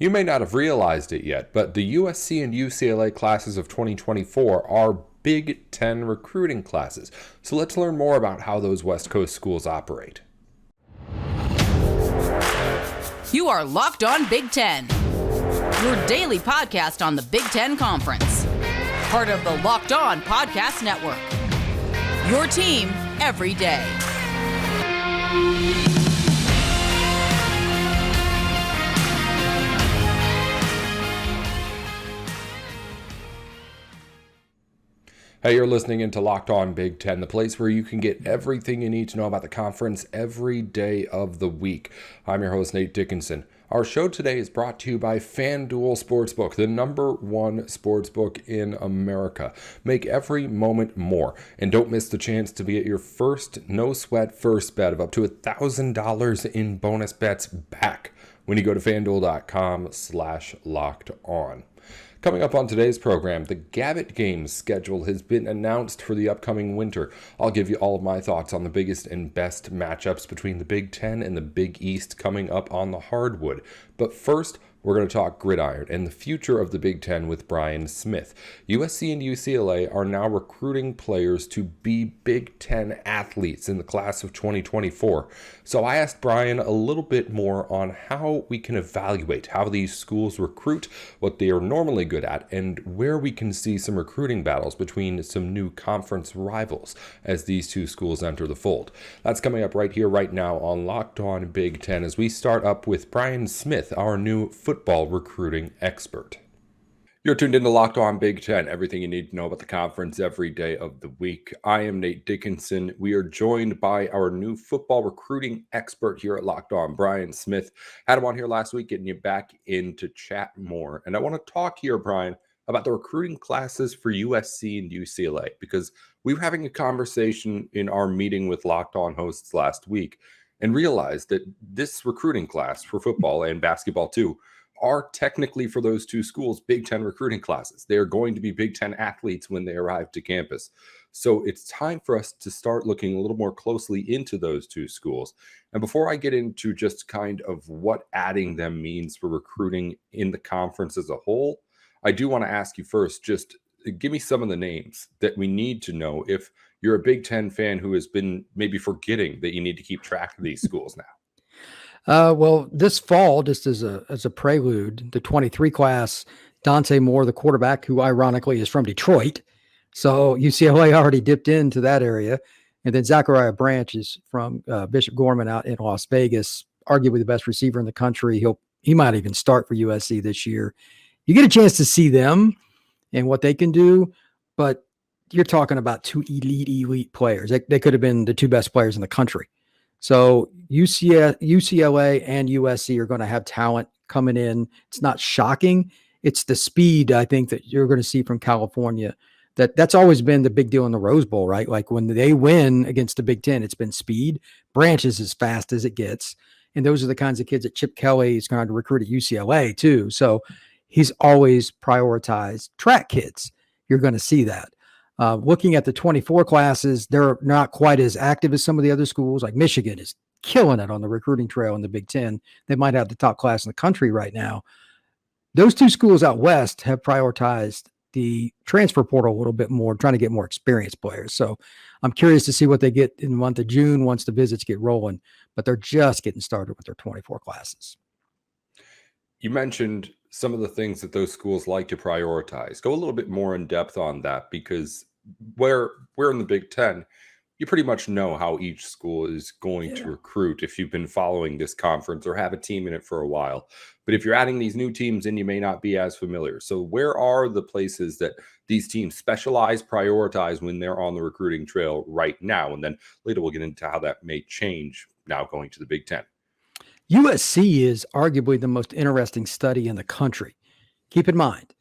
You may not have realized it yet, but the USC and UCLA classes of 2024 are Big Ten recruiting classes. So let's learn more about how those West Coast schools operate. You are Locked On Big Ten, your daily podcast on the Big Ten Conference. Part of the Locked On Podcast Network. Your team every day. Hey, you're listening into Locked On Big Ten, the place where you can get everything you need to know about the conference every day of the week. I'm your host, Nate Dickinson. Our show today is brought to you by FanDuel Sportsbook, the #1 sportsbook in America. Make every moment more, and don't miss the chance to get your first no-sweat first bet of up to $1,000 in bonus bets back when you go to FanDuel.com/lockedon. Coming up on today's program, the Gavitt Games schedule has been announced for the upcoming winter. I'll give you all of my thoughts on the biggest and best matchups between the Big Ten and the Big East coming up on the hardwood. But first, we're going to talk gridiron and the future of the Big Ten with Brian Smith. USC and UCLA are now recruiting players to be Big Ten athletes in the class of 2024. So I asked Brian a little bit more on how we can evaluate how these schools recruit, what they are normally good at, and where we can see some recruiting battles between some new conference rivals as these two schools enter the fold. That's coming up right here, right now on Locked On Big Ten as we start up with Brian Smith, our new football recruiting expert. You're tuned into Locked On Big Ten, everything you need to know about the conference every day of the week. I am Nate Dickinson. We are joined by our new football recruiting expert here at Locked On, Brian Smith. Had him on here last week, getting you back in to chat more. And I want to talk here, Brian, about the recruiting classes for USC and UCLA, because we were having a conversation in our meeting with Locked On hosts last week and realized that this recruiting class for football and basketball too are technically for those two schools Big Ten recruiting classes. They are going to be Big Ten athletes when they arrive to campus. So it's time for us to start looking a little more closely into those two schools. And before I get into just kind of what adding them means for recruiting in the conference as a whole, I do want to ask you first, just give me some of the names that we need to know if you're a Big Ten fan who has been maybe forgetting that you need to keep track of these schools now. Well, this fall, just as a prelude, the 23 class, Dante Moore, the quarterback, who ironically is from Detroit. So UCLA already dipped into that area. And then Zachariah Branch is from Bishop Gorman out in Las Vegas, arguably the best receiver in the country. He might even start for USC this year. You get a chance to see them and what they can do, but you're talking about two elite players. They could have been the two best players in the country. So UCLA and USC are going to have talent coming in. It's not shocking. It's the speed, I think, that you're going to see from California. That's always been the big deal in the Rose Bowl, right? Like when they win against the Big Ten, it's been speed. Branch is as fast as it gets. And those are the kinds of kids that Chip Kelly is going to recruit at UCLA too. So he's always prioritized track kids. You're going to see that. Looking at the 24 classes, they're not quite as active as some of the other schools. Like Michigan is killing it on the recruiting trail in the Big Ten. They might have the top class in the country right now. Those two schools out west have prioritized the transfer portal a little bit more, trying to get more experienced players. So I'm curious to see what they get in the month of June once the visits get rolling, but they're just getting started with their 24 classes. You mentioned some of the things that those schools like to prioritize. Go a little bit more in depth on that, because where we're in the Big Ten, you pretty much know how each school is going to recruit if you've been following this conference or have a team in it for a while. But if you're adding these new teams in, you may not be as familiar. So where are the places that these teams specialize, prioritize when they're on the recruiting trail right now? And then later we'll get into how that may change now going to the Big Ten. USC is arguably the most interesting study in the country. Keep in mind,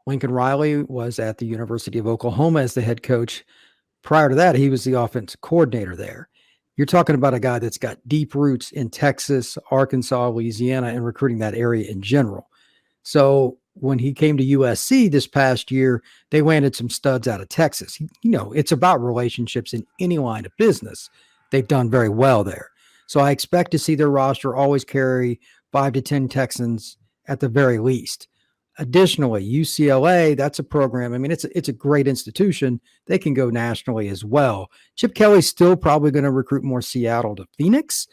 Lincoln Riley was at the University of Oklahoma as the head coach. Prior to that, he was the offensive coordinator there. You're talking about a guy that's got deep roots in Texas, Arkansas, Louisiana, and recruiting that area in general. So when he came to USC this past year, they landed some studs out of Texas. It's about relationships in any line of business. They've done very well there. So I expect to see their roster always carry 5 to 10 Texans at the very least. Additionally, UCLA, that's a program. I mean, it's a great institution. They can go nationally as well. Chip Kelly's still probably going to recruit more Seattle to Phoenix,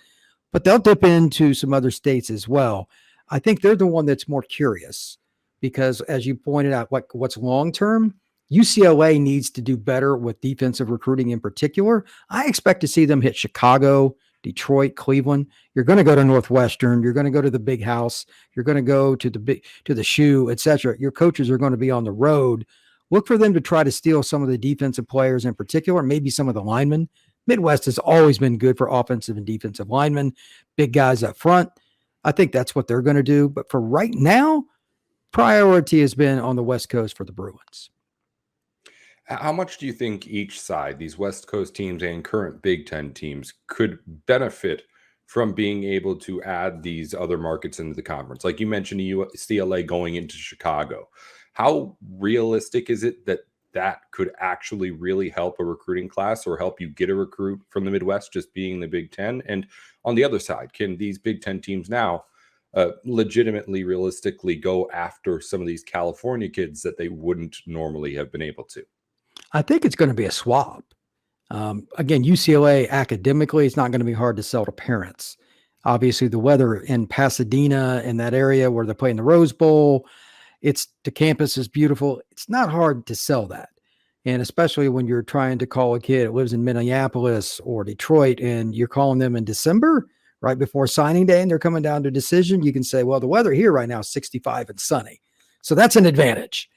but they'll dip into some other states as well. I think they're the one that's more curious because, as you pointed out, what's long-term, UCLA needs to do better with defensive recruiting in particular. I expect to see them hit Chicago, Detroit, Cleveland. You're going to go to Northwestern. You're going to go to the Big House. You're going to go to the Shoe, etc. Your coaches are going to be on the road. Look for them to try to steal some of the defensive players in particular, maybe some of the linemen. Midwest has always been good for offensive and defensive linemen, big guys up front. I think that's what they're going to do. But for right now, priority has been on the West Coast for the Bruins. How much do you think each side, these West Coast teams and current Big Ten teams, could benefit from being able to add these other markets into the conference? Like you mentioned, UCLA going into Chicago. How realistic is it that could actually really help a recruiting class or help you get a recruit from the Midwest just being the Big Ten? And on the other side, can these Big Ten teams now legitimately, realistically go after some of these California kids that they wouldn't normally have been able to? I think it's going to be a swap. Again, UCLA academically, it's not going to be hard to sell to parents. Obviously, the weather in Pasadena, in that area where they're playing the Rose Bowl, the campus is beautiful. It's not hard to sell that. And especially when you're trying to call a kid that lives in Minneapolis or Detroit and you're calling them in December, right before signing day, and they're coming down to decision, you can say, well, the weather here right now is 65 and sunny. So that's an advantage.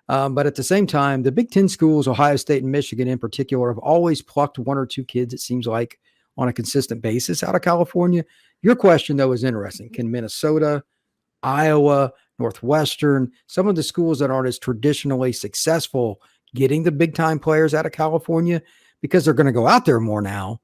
But at the same time, the Big Ten schools, Ohio State and Michigan in particular, have always plucked one or two kids, it seems like, on a consistent basis out of California. Your question, though, is interesting. Can Minnesota, Iowa, Northwestern, some of the schools that aren't as traditionally successful getting the big-time players out of California, because they're going to go out there more now,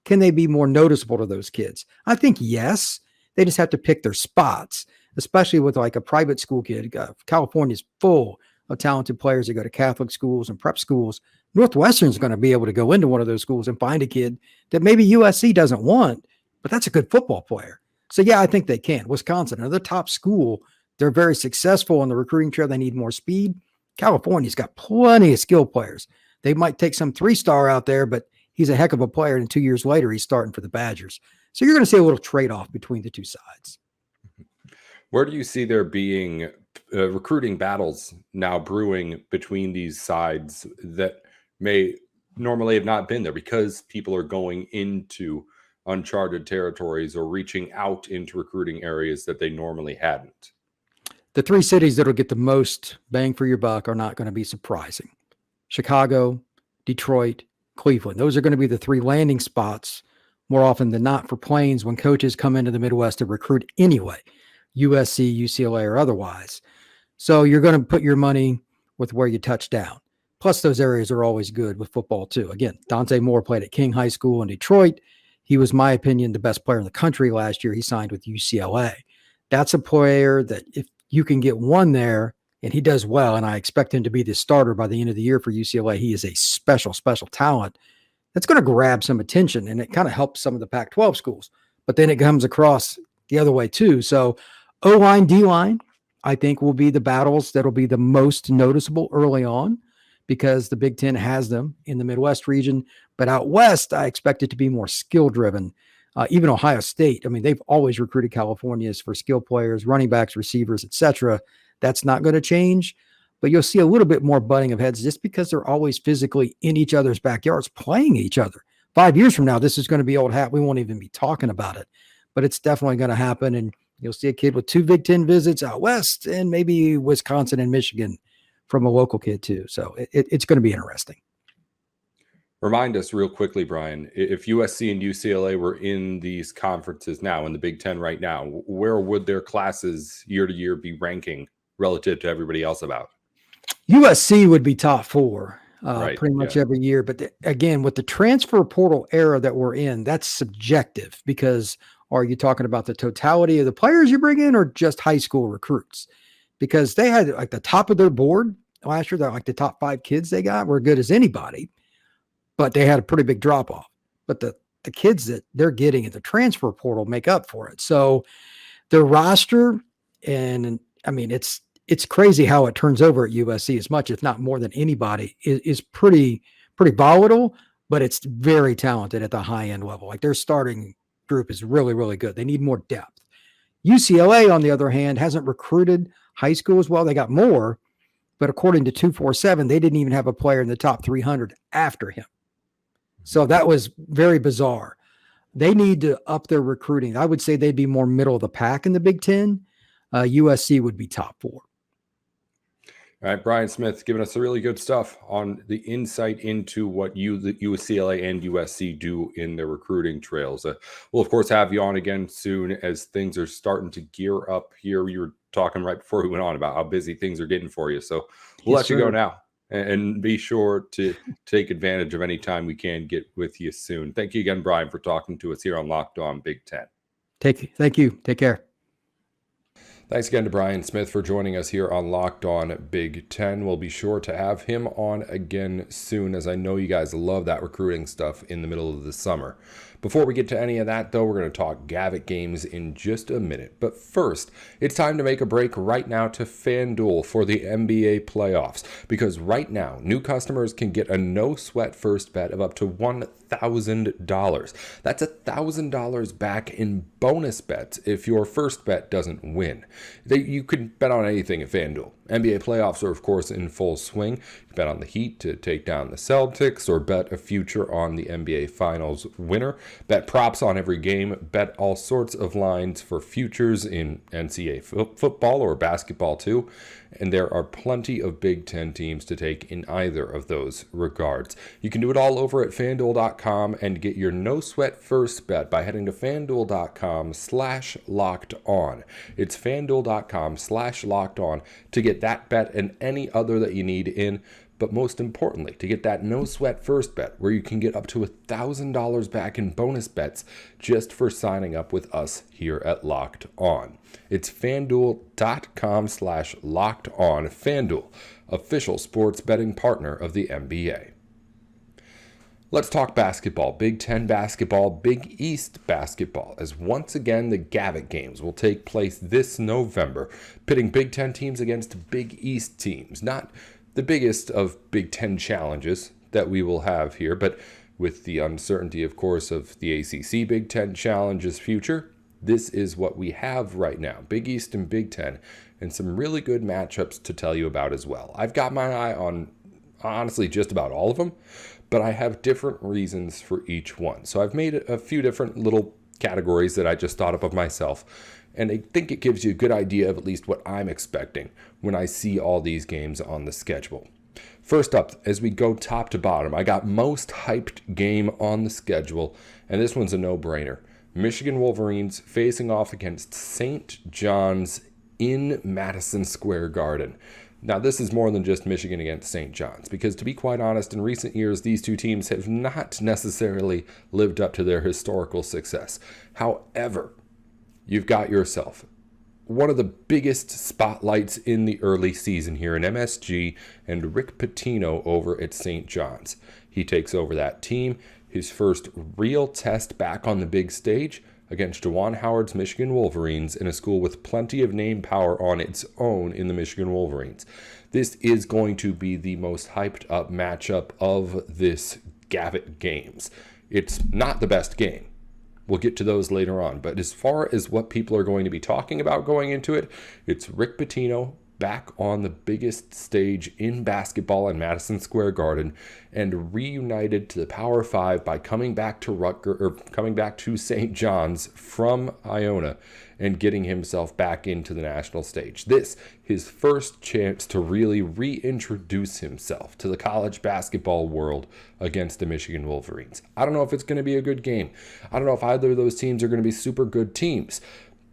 can they be more noticeable to those kids? I think yes. They just have to pick their spots, especially with like a private school kid. California's full of talented players that go to Catholic schools and prep schools. Northwestern's going to be able to go into one of those schools and find a kid that maybe USC doesn't want, but that's a good football player. So yeah, I think they can. Wisconsin, another top school. They're very successful on the recruiting trail. They need more speed. California's got plenty of skill players. They might take some 3-star out there, but he's a heck of a player. And 2 years later, he's starting for the Badgers. So you're going to see a little trade-off between the two sides. Where do you see there being recruiting battles now brewing between these sides that may normally have not been there because people are going into uncharted territories or reaching out into recruiting areas that they normally hadn't? The three cities that'll get the most bang for your buck are not going to be surprising. Chicago, Detroit, Cleveland. Those are going to be the three landing spots more often than not for planes when coaches come into the Midwest to recruit anyway, USC, UCLA, or otherwise. So you're going to put your money with where you touch down. Plus, those areas are always good with football, too. Again, Dante Moore played at King High School in Detroit. He was, my opinion, the best player in the country last year. He signed with UCLA. That's a player that if you can get one there, and he does well, and I expect him to be the starter by the end of the year for UCLA. He is a special, special talent. That's going to grab some attention, and it kind of helps some of the Pac-12 schools. But then it comes across the other way, too. So O-line, D-line, I think will be the battles that will be the most noticeable early on because the Big Ten has them in the Midwest region. But out West, I expect it to be more skill-driven. Even Ohio State, I mean, they've always recruited Californians for skill players, running backs, receivers, etc. That's not going to change. But you'll see a little bit more butting of heads just because they're always physically in each other's backyards playing each other. 5 years from now, this is going to be old hat. We won't even be talking about it. But it's definitely going to happen. And you'll see a kid with 2 Big Ten visits out West and maybe Wisconsin and Michigan from a local kid too. So it's going to be interesting. Remind us real quickly, Brian, if USC and UCLA were in these conferences now, in the Big Ten right now, where would their classes year to year be ranking relative to everybody else about? USC would be top 4 right, pretty much every year. But again, with the transfer portal era that we're in, that's subjective because are you talking about the totality of the players you bring in or just high school recruits? Because they had like the top of their board last year, that like the top 5 kids they got were good as anybody, but they had a pretty big drop off. But the kids that they're getting at the transfer portal make up for it. So their roster And I mean, it's crazy how it turns over at USC as much, if not more than anybody is pretty volatile, but it's very talented at the high end level. Like their starting group is really, really good. They need more depth. UCLA, on the other hand, hasn't recruited high school as well. They got more, but according to 247, they didn't even have a player in the top 300 after him. So that was very bizarre. They need to up their recruiting. I would say they'd be more middle of the pack in the Big Ten. USC would be top 4. All right, Brian Smith giving us the really good stuff on the insight into what the UCLA and USC do in their recruiting trails. We'll, of course, have you on again soon as things are starting to gear up here. You were talking right before we went on about how busy things are getting for you. So we'll let you go now and be sure to take advantage of any time we can get with you soon. Thank you again, Brian, for talking to us here on Locked On Big Ten. Thank you. Take care. Thanks again to Brian Smith for joining us here on Locked On Big Ten. We'll be sure to have him on again soon, as I know you guys love that recruiting stuff in the middle of the summer. Before we get to any of that, though, we're going to talk Gavitt Games in just a minute. But first, it's time to make a break right now to FanDuel for the NBA playoffs. Because right now, new customers can get a no-sweat first bet of up to $1,000. That's $1,000 back in bonus bets if your first bet doesn't win. You can bet on anything at FanDuel. NBA playoffs are, of course, in full swing. You bet on the Heat to take down the Celtics, or bet a future on the NBA Finals winner. Bet props on every game. Bet all sorts of lines for futures in NCAA football or basketball, too. And there are plenty of Big Ten teams to take in either of those regards. You can do it all over at FanDuel.com and get your no-sweat first bet by heading to FanDuel.com/lockedon. It's FanDuel.com/lockedon to get that bet and any other that you need in. But most importantly, to get that no-sweat first bet where you can get up to $1,000 back in bonus bets just for signing up with us here at Locked On. It's FanDuel.com/lockedon. FanDuel, official sports betting partner of the NBA. Let's talk basketball. Big Ten basketball, Big East basketball, as once again the Gavitt Games will take place this November, pitting Big Ten teams against Big East teams. Not the biggest of Big Ten challenges that we will have here, but with the uncertainty, of course, of the ACC Big Ten challenges future, this is what we have right now. Big East and Big Ten, and some really good matchups to tell you about as well. I've got my eye on, honestly, just about all of them, but I have different reasons for each one. So I've made a few different little categories that I just thought up of myself, and I think it gives you a good idea of at least what I'm expecting when I see all these games on the schedule. First up, as we go top to bottom, I got most hyped game on the schedule, and this one's a no-brainer. Michigan Wolverines facing off against St. John's in Madison Square Garden. Now, this is more than just Michigan against St. John's, because to be quite honest, in recent years, these two teams have not necessarily lived up to their historical success. However, you've got yourself one of the biggest spotlights in the early season here in MSG, and Rick Pitino over at St. John's. He takes over that team, his first real test back on the big stage against Juwan Howard's Michigan Wolverines, in a school with plenty of name power on its own in the Michigan Wolverines. This is going to be the most hyped up matchup of this Gavitt Games. It's not the best game. We'll get to those later on. But as far as what people are going to be talking about going into it, it's Rick Pitino back on the biggest stage in basketball in Madison Square Garden, and reunited to the Power Five by coming back to Rutgers, or coming back to St. John's from Iona, and getting himself back into the national stage. This, his first chance to really reintroduce himself to the college basketball world against the Michigan Wolverines. I don't know if it's going to be a good game. I don't know if either of those teams are going to be super good teams.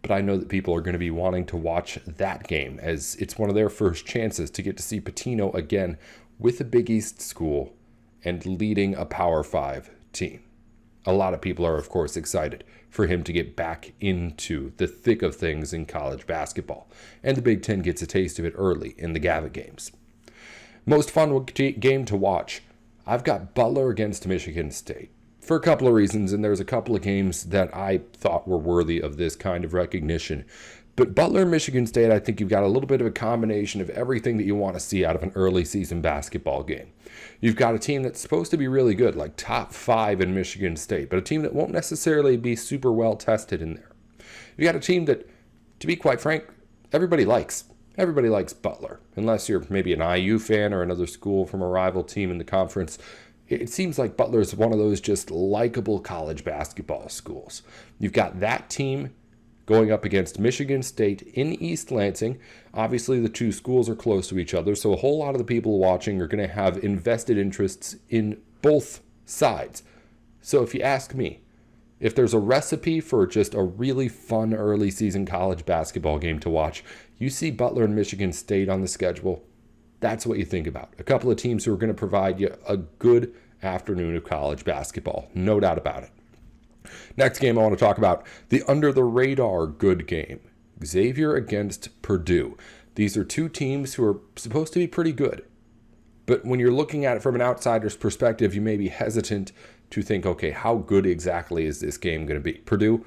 But I know that people are going to be wanting to watch that game, as it's one of their first chances to get to see Pitino again with a Big East school and leading a Power 5 team. A lot of people are, of course, excited for him to get back into the thick of things in college basketball. And the Big Ten gets a taste of it early in the Gavitt Games. Most fun game to watch. I've got Butler against Michigan State. For a couple of reasons, and there's a couple of games that I thought were worthy of this kind of recognition. But Butler and Michigan State, I think you've got a little bit of a combination of everything that you want to see out of an early season basketball game. You've got a team that's supposed to be really good, like top 5 in Michigan State, but a team that won't necessarily be super well tested in there. You've got a team that, to be quite frank, everybody likes. Everybody likes Butler, unless you're maybe an IU fan or another school from a rival team in the conference. It seems like Butler is one of those just likable college basketball schools. You've got that team going up against Michigan State in East Lansing. Obviously, the two schools are close to each other, so a whole lot of the people watching are going to have invested interests in both sides. So if you ask me, if there's a recipe for just a really fun early season college basketball game to watch, you see Butler and Michigan State on the schedule, that's what you think about. A couple of teams who are going to provide you a good afternoon of college basketball, no doubt about it. Next game I want to talk about, the under-the-radar good game. Xavier against Purdue. These are two teams who are supposed to be pretty good. But when you're looking at it from an outsider's perspective, you may be hesitant to think, okay, how good exactly is this game going to be? Purdue,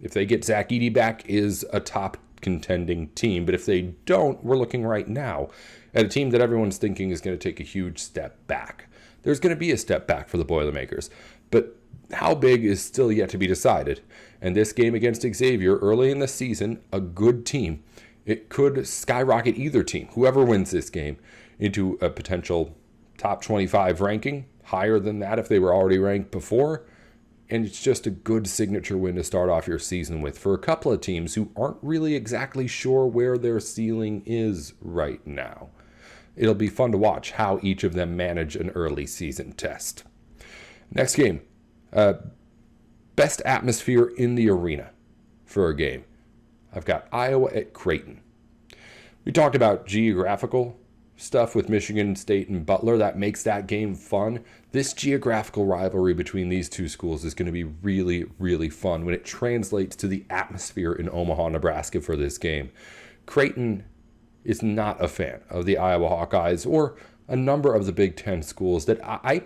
if they get Zach Edey back, is a top contending team. But if they don't, we're looking right now at a team that everyone's thinking is going to take a huge step back. There's going to be a step back for the Boilermakers, but how big is still yet to be decided. And this game against Xavier early in the season, a good team, it could skyrocket either team, whoever wins this game, into a potential top 25 ranking, higher than that if they were already ranked before. And it's just a good signature win to start off your season with for a couple of teams who aren't really exactly sure where their ceiling is right now. It'll be fun to watch how each of them manage an early season test. Next game, best atmosphere in the arena for a game. I've got Iowa at Creighton. We talked about geographical stuff with Michigan State and Butler. That makes that game fun. This geographical rivalry between these two schools is going to be really, really fun when it translates to the atmosphere in Omaha, Nebraska for this game. Creighton is not a fan of the Iowa Hawkeyes or a number of the Big Ten schools that I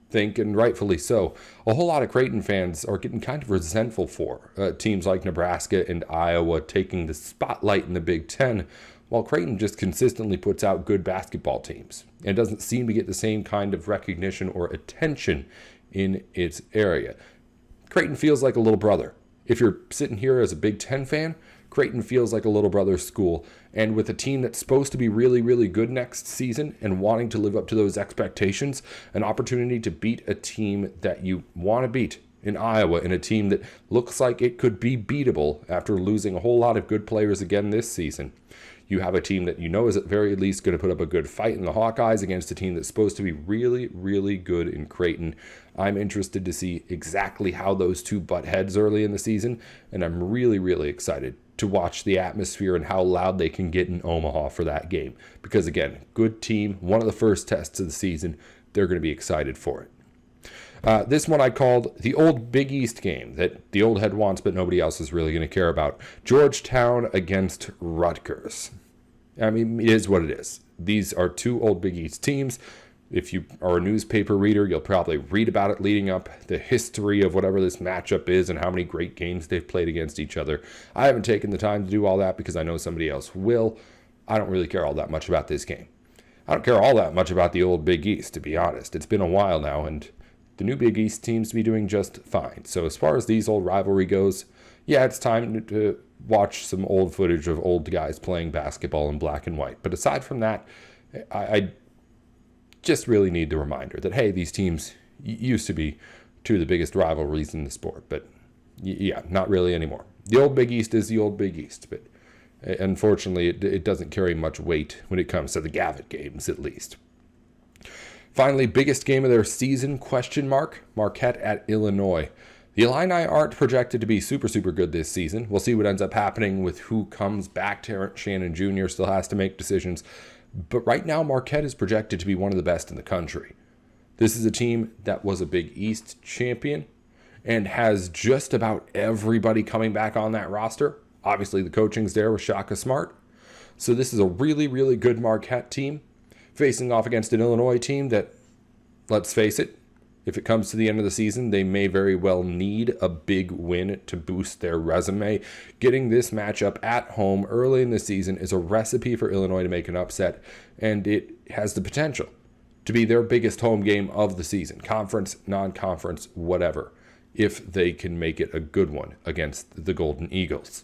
think, and rightfully so, a whole lot of Creighton fans are getting kind of resentful for. Teams like Nebraska and Iowa taking the spotlight in the Big Ten, while Creighton just consistently puts out good basketball teams and doesn't seem to get the same kind of recognition or attention in its area. Creighton feels like a little brother. If you're sitting here as a Big Ten fan, Creighton feels like a little brother school, and with a team that's supposed to be really, really good next season and wanting to live up to those expectations, an opportunity to beat a team that you want to beat in Iowa, and a team that looks like it could be beatable after losing a whole lot of good players again this season. You have a team that you know is at very least going to put up a good fight in the Hawkeyes against a team that's supposed to be really, really good in Creighton. I'm interested to see exactly how those two butt heads early in the season, and I'm really, really excited to watch the atmosphere and how loud they can get in Omaha for that game. Because again, good team, one of the first tests of the season, they're going to be excited for it. This one I called the old Big East game that the old head wants, but nobody else is really going to care about. Georgetown against Rutgers. I mean, it is what it is. These are two old Big East teams. If you are a newspaper reader, you'll probably read about it leading up, the history of whatever this matchup is and how many great games they've played against each other. I haven't taken the time to do all that because I know somebody else will. I don't really care all that much about this game. I don't care all that much about the old Big East, to be honest. It's been a while now, and the new Big East seems to be doing just fine. So as far as these old rivalry goes, yeah, it's time to watch some old footage of old guys playing basketball in black and white. But aside from that, I just really need the reminder that, hey, these teams used to be two of the biggest rivalries in the sport. But yeah, not really anymore. The old Big East is the old Big East. But unfortunately, it doesn't carry much weight when it comes to the Gavitt Games, at least. Finally, biggest game of their season, ? Marquette at Illinois. The Illini aren't projected to be super, super good this season. We'll see what ends up happening with who comes back. Terrence Shannon Jr. still has to make decisions. But right now, Marquette is projected to be one of the best in the country. This is a team that was a Big East champion and has just about everybody coming back on that roster. Obviously, the coaching's there with Shaka Smart. So this is a really, really good Marquette team facing off against an Illinois team that, let's face it, If it comes to the end of the season, they may very well need a big win to boost their resume. Getting this matchup at home early in the season is a recipe for Illinois to make an upset, and it has the potential to be their biggest home game of the season, conference, non-conference, whatever, if they can make it a good one against the Golden Eagles.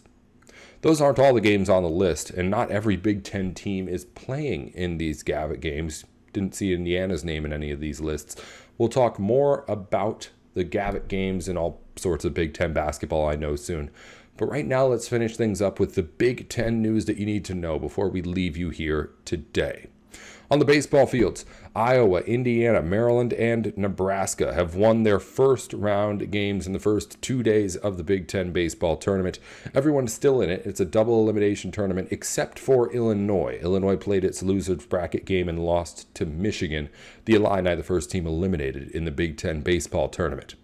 Those aren't all the games on the list, and not every Big Ten team is playing in these Gavitt games. Didn't see Indiana's name in any of these lists. We'll talk more about the Gavitt games and all sorts of Big Ten basketball I know soon. But right now, let's finish things up with the Big Ten news that you need to know before we leave you here today. On the baseball fields, Iowa, Indiana, Maryland, and Nebraska have won their first round games in the first 2 days of the Big Ten baseball tournament. Everyone's still in it. It's a double elimination tournament except for Illinois. Illinois played its losers bracket game and lost to Michigan, the Illini, the first team eliminated in the Big Ten baseball tournament.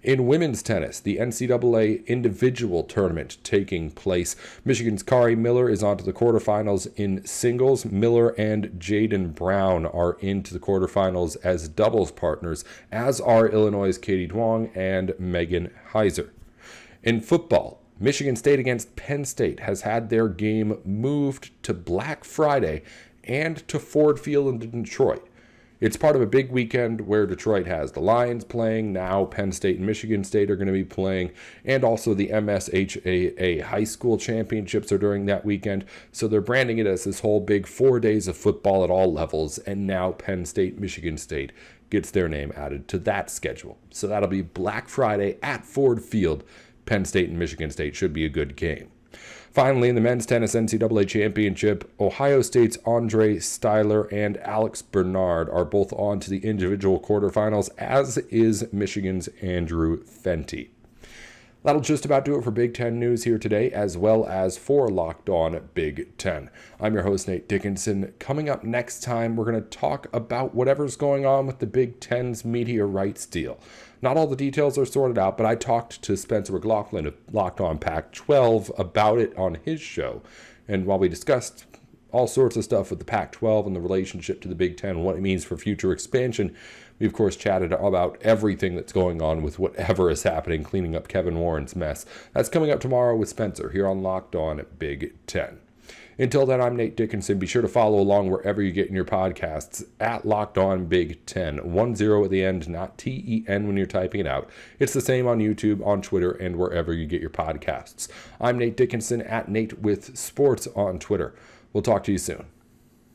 In women's tennis, the NCAA individual tournament taking place. Michigan's Kari Miller is on to the quarterfinals in singles. Miller and Jaden Brown are into the quarterfinals as doubles partners, as are Illinois' Katie Duong and Megan Heiser. In football, Michigan State against Penn State has had their game moved to Black Friday and to Ford Field in Detroit. It's part of a big weekend where Detroit has the Lions playing. Now Penn State and Michigan State are going to be playing. And also the MSHAA high school championships are during that weekend. So they're branding it as this whole big 4 days of football at all levels. And now Penn State, Michigan State gets their name added to that schedule. So that'll be Black Friday at Ford Field. Penn State and Michigan State should be a good game. Finally, in the men's tennis NCAA championship, Ohio State's Andre Styler and Alex Bernard are both on to the individual quarterfinals, as is Michigan's Andrew Fenty. That'll just about do it for Big Ten news here today, as well as for Locked On Big Ten. I'm your host, Nate Dickinson. Coming up next time, we're going to talk about whatever's going on with the Big Ten's media rights deal. Not all the details are sorted out, but I talked to Spencer McLaughlin of Locked On Pac-12 about it on his show. And while we discussed all sorts of stuff with the Pac-12 and the relationship to the Big Ten and what it means for future expansion, we, of course, chatted about everything that's going on with whatever is happening, cleaning up Kevin Warren's mess. That's coming up tomorrow with Spencer here on Locked On Big Ten. Until then, I'm Nate Dickinson. Be sure to follow along wherever you get in your podcasts at Locked On Big Ten. 10 at the end, not TEN when you're typing it out. It's the same on YouTube, on Twitter, and wherever you get your podcasts. I'm Nate Dickinson at Nate with Sports on Twitter. We'll talk to you soon.